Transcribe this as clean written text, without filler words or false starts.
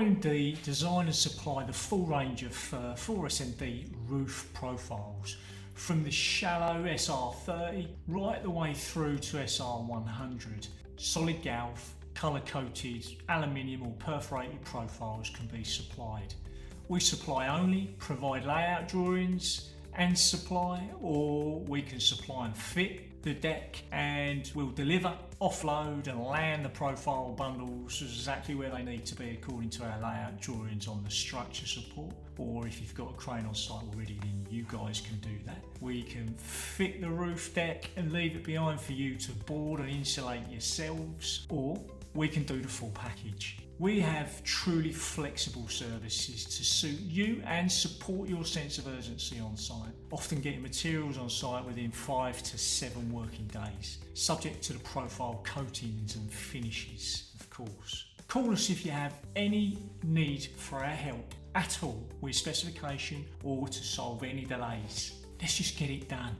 RMD design and supply the full range of Firth SR roof profiles, from the shallow SR30 right the way through to SR100. Solid galv, colour-coated aluminium or perforated profiles can be supplied. We supply only, provide layout drawings and supply, or we can supply and fit the deck, and we'll deliver, offload and land the profile bundles exactly where they need to be according to our layout drawings on the structure support. Or if you've got a crane on site already, then you guys can do that. We can fit the roof deck and leave it behind for you to board and insulate yourselves, or we can do the full package. We have truly flexible services to suit you and support your sense of urgency on site, often getting materials on site within 5 to 7 working days, subject to the profile coatings and finishes, of course. Call us if you have any need for our help at all with specification or to solve any delays. Let's just get it done.